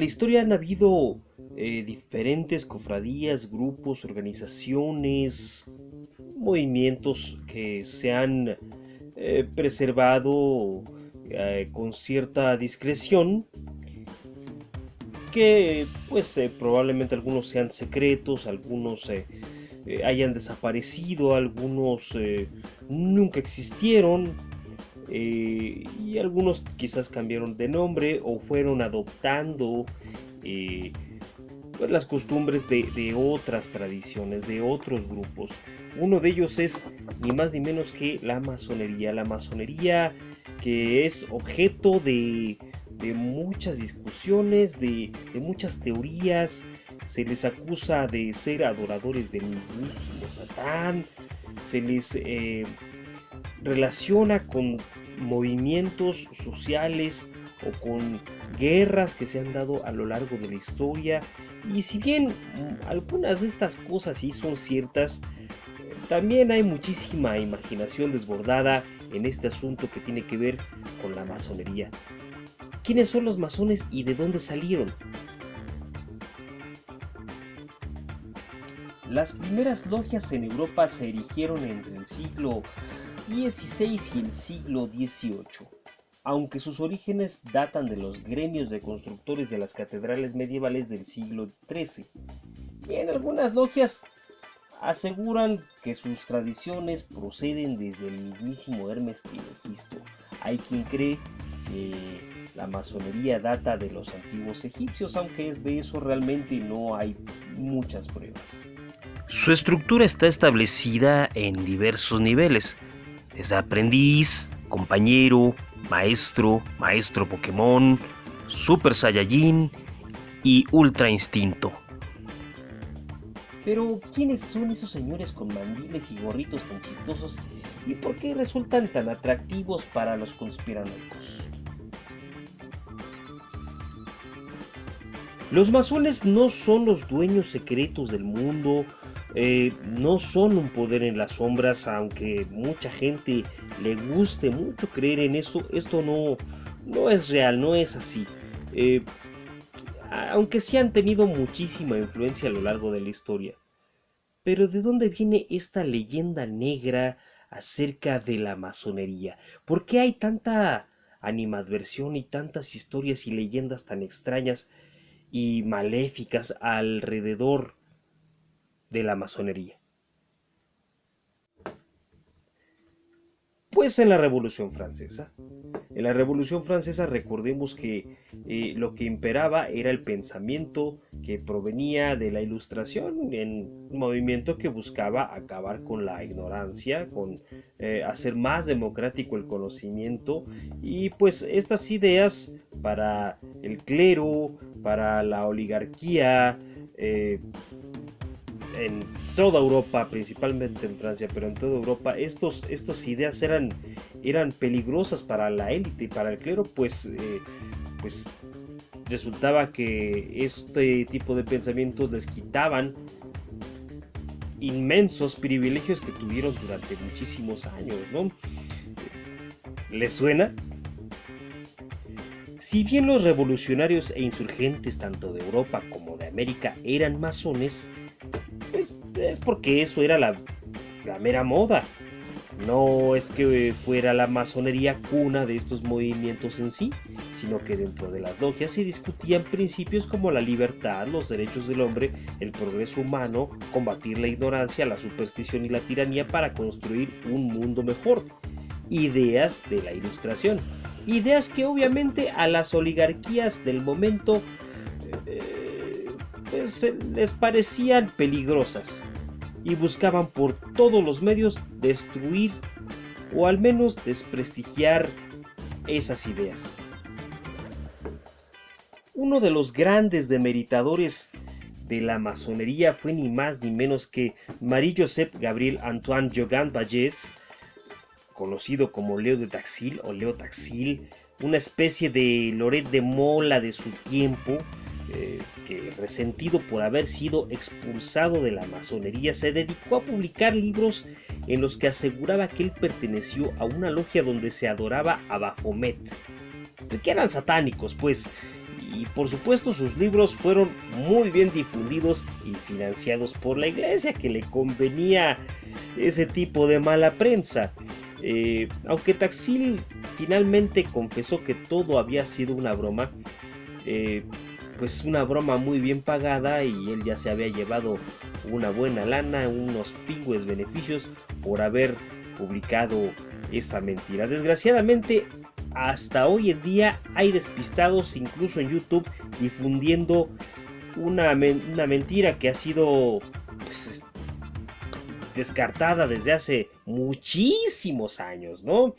la historia han habido diferentes cofradías, grupos, organizaciones, movimientos que se han preservado con cierta discreción, que pues probablemente algunos sean secretos, algunos hayan desaparecido, algunos nunca existieron, y algunos quizás cambiaron de nombre o fueron adoptando eh, pues, las costumbres de otras tradiciones, de otros grupos. Uno de ellos es ni más ni menos que la masonería que es objeto de muchas discusiones, de muchas teorías. Se les acusa de ser adoradores del mismísimo Satán, se les relaciona con movimientos sociales o con guerras que se han dado a lo largo de la historia. Y si bien algunas de estas cosas sí son ciertas, también hay muchísima imaginación desbordada en este asunto que tiene que ver con la masonería. ¿Quiénes son los masones y de dónde salieron? Las primeras logias en Europa se erigieron entre el siglo XVI y el siglo XVIII, aunque sus orígenes datan de los gremios de constructores de las catedrales medievales del siglo XIII. Bien, algunas logias aseguran que sus tradiciones proceden desde el mismísimo Hermes Trismegisto. Hay quien cree que la masonería data de los antiguos egipcios, aunque de eso realmente no hay muchas pruebas. Su estructura está establecida en diversos niveles, desde aprendiz, compañero, maestro, maestro Pokémon, Super Saiyajin y Ultra Instinto. Pero, ¿quiénes son esos señores con mandiles y gorritos tan chistosos y por qué resultan tan atractivos para los conspiranoicos? Los masones no son los dueños secretos del mundo, no son un poder en las sombras, aunque mucha gente le guste mucho creer en esto. Esto no es real, no es así. Aunque sí han tenido muchísima influencia a lo largo de la historia. Pero ¿de dónde viene esta leyenda negra acerca de la masonería? ¿Por qué hay tanta animadversión y tantas historias y leyendas tan extrañas y maléficas alrededor de la masonería? Pues en la Revolución Francesa. En la Revolución Francesa recordemos que lo que imperaba era el pensamiento que provenía de la Ilustración, en un movimiento que buscaba acabar con la ignorancia, con hacer más democrático el conocimiento, y pues estas ideas para el clero, para la oligarquía, en toda Europa, principalmente en Francia, pero en toda Europa, estas ideas eran peligrosas para la élite y para el clero, pues resultaba que este tipo de pensamientos les quitaban inmensos privilegios que tuvieron durante muchísimos años, ¿no? ¿Les suena? Si bien los revolucionarios e insurgentes tanto de Europa como de América eran masones, pues es porque eso era la mera moda. No es que fuera la masonería cuna de estos movimientos en sí, sino que dentro de las logias se discutían principios como la libertad, los derechos del hombre, el progreso humano, combatir la ignorancia, la superstición y la tiranía para construir un mundo mejor. Ideas de la Ilustración. Ideas que obviamente a las oligarquías del momento pues, les parecían peligrosas y buscaban por todos los medios destruir o al menos desprestigiar esas ideas. Uno de los grandes demeritadores de la masonería fue ni más ni menos que Marie-Joseph Gabriel Antoine Jogan Vallès, conocido como Leo de Taxil o Leo Taxil, una especie de Loret de Mola de su tiempo, que resentido por haber sido expulsado de la masonería se dedicó a publicar libros en los que aseguraba que él perteneció a una logia donde se adoraba a Baphomet, que eran satánicos pues, y por supuesto sus libros fueron muy bien difundidos y financiados por la iglesia, que le convenía ese tipo de mala prensa. Aunque Taxil finalmente confesó que todo había sido una broma, pues una broma muy bien pagada, y él ya se había llevado una buena lana, unos pingües beneficios por haber publicado esa mentira. Desgraciadamente, hasta hoy en día hay despistados, incluso en YouTube, difundiendo una mentira que ha sido, pues, descartada desde hace muchísimos años, ¿no?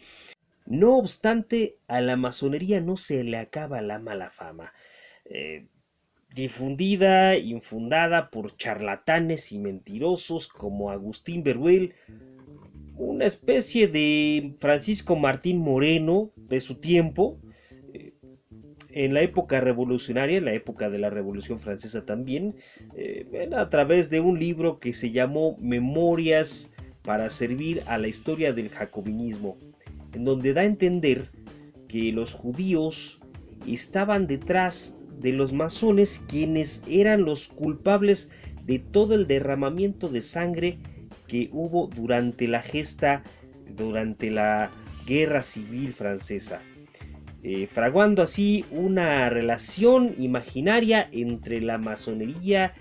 No obstante, a la masonería no se le acaba la mala fama. Difundida, infundada por charlatanes y mentirosos como Agustín Beruel, una especie de Francisco Martín Moreno de su tiempo, en la época revolucionaria, en la época de la Revolución Francesa también, a través de un libro que se llamó Memorias para servir a la historia del jacobinismo, en donde da a entender que los judíos estaban detrás de los masones, quienes eran los culpables de todo el derramamiento de sangre que hubo durante la gesta, durante la Guerra Civil Francesa, fraguando así una relación imaginaria entre la masonería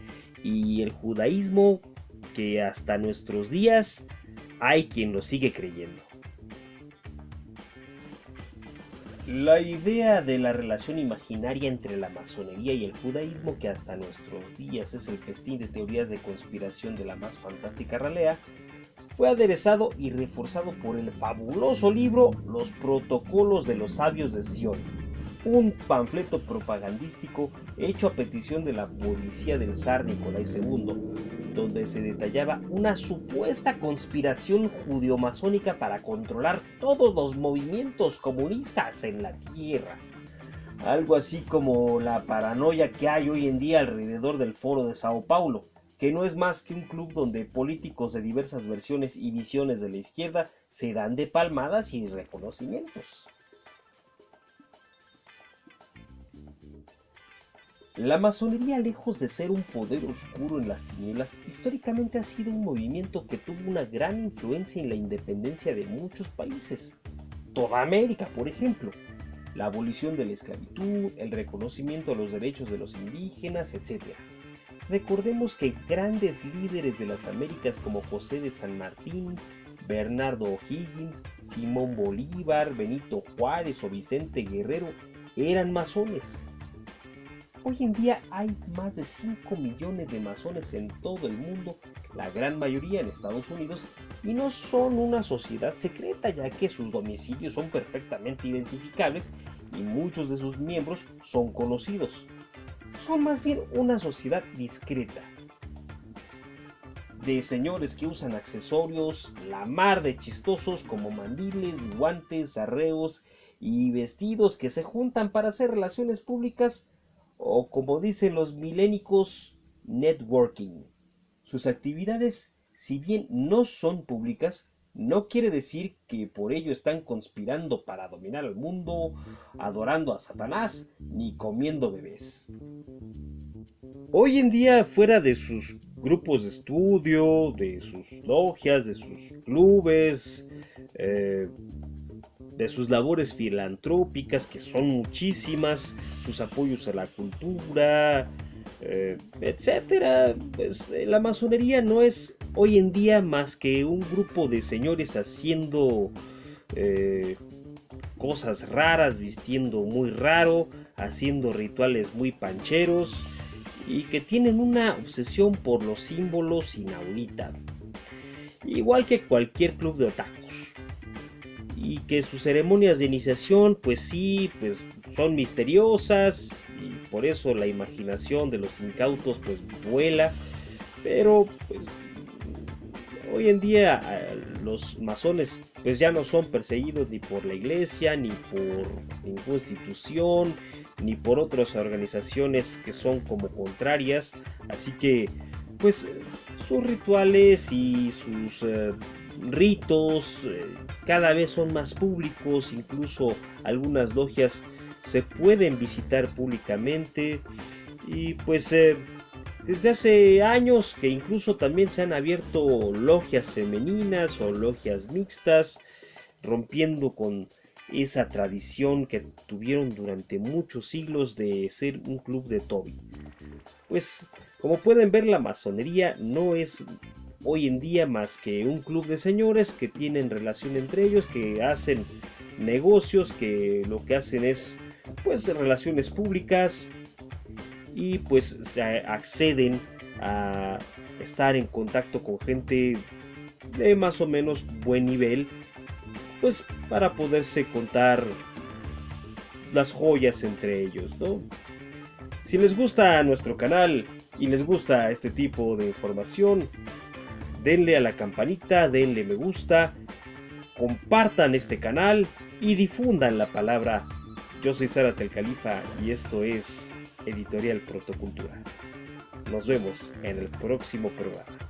y el judaísmo, que hasta nuestros días hay quien lo sigue creyendo. La idea de la relación imaginaria entre la masonería y el judaísmo, que hasta nuestros días es el festín de teorías de conspiración de la más fantástica ralea, fue aderezado y reforzado por el fabuloso libro Los Protocolos de los Sabios de Sion, un panfleto propagandístico hecho a petición de la policía del zar Nicolás II, donde se detallaba una supuesta conspiración judeo-masónica para controlar todos los movimientos comunistas en la tierra. Algo así como la paranoia que hay hoy en día alrededor del Foro de Sao Paulo, que no es más que un club donde políticos de diversas versiones y visiones de la izquierda se dan de palmadas y reconocimientos. La masonería, lejos de ser un poder oscuro en las tinieblas, históricamente ha sido un movimiento que tuvo una gran influencia en la independencia de muchos países. Toda América, por ejemplo. La abolición de la esclavitud, el reconocimiento de los derechos de los indígenas, etc. Recordemos que grandes líderes de las Américas como José de San Martín, Bernardo O'Higgins, Simón Bolívar, Benito Juárez o Vicente Guerrero eran masones. Hoy en día hay más de 5 millones de masones en todo el mundo, la gran mayoría en Estados Unidos, y no son una sociedad secreta, ya que sus domicilios son perfectamente identificables y muchos de sus miembros son conocidos. Son más bien una sociedad discreta, de señores que usan accesorios la mar de chistosos como mandiles, guantes, arreos y vestidos que se juntan para hacer relaciones públicas, o como dicen los milénicos, networking. Sus actividades, si bien no son públicas, no quiere decir que por ello están conspirando para dominar al mundo, adorando a Satanás, ni comiendo bebés. Hoy en día, fuera de sus grupos de estudio, de sus logias, de sus clubes, de sus labores filantrópicas, que son muchísimas, sus apoyos a la cultura, etcétera, pues la masonería no es hoy en día más que un grupo de señores haciendo cosas raras, vistiendo muy raro, haciendo rituales muy pancheros y que tienen una obsesión por los símbolos inaudita, igual que cualquier club de otakus. Y que sus ceremonias de iniciación, pues sí, pues son misteriosas, y por eso la imaginación de los incautos pues vuela, pero pues hoy en día los masones pues ya no son perseguidos ni por la iglesia, ni por ninguna institución, ni por otras organizaciones que son como contrarias, así que pues sus rituales y sus ritos cada vez son más públicos, incluso algunas logias se pueden visitar públicamente y pues desde hace años que incluso también se han abierto logias femeninas o logias mixtas, rompiendo con esa tradición que tuvieron durante muchos siglos de ser un club de Toby. Pues como pueden ver, la masonería no es hoy en día más que un club de señores que tienen relación entre ellos, que hacen negocios, que lo que hacen es pues relaciones públicas y pues se acceden a estar en contacto con gente de más o menos buen nivel, pues para poderse contar las joyas entre ellos, ¿no? Si les gusta nuestro canal y les gusta este tipo de información, denle a la campanita, denle me gusta, compartan este canal y difundan la palabra. Yo soy Zárate el Califa y esto es Editorial Protocultura. Nos vemos en el próximo programa.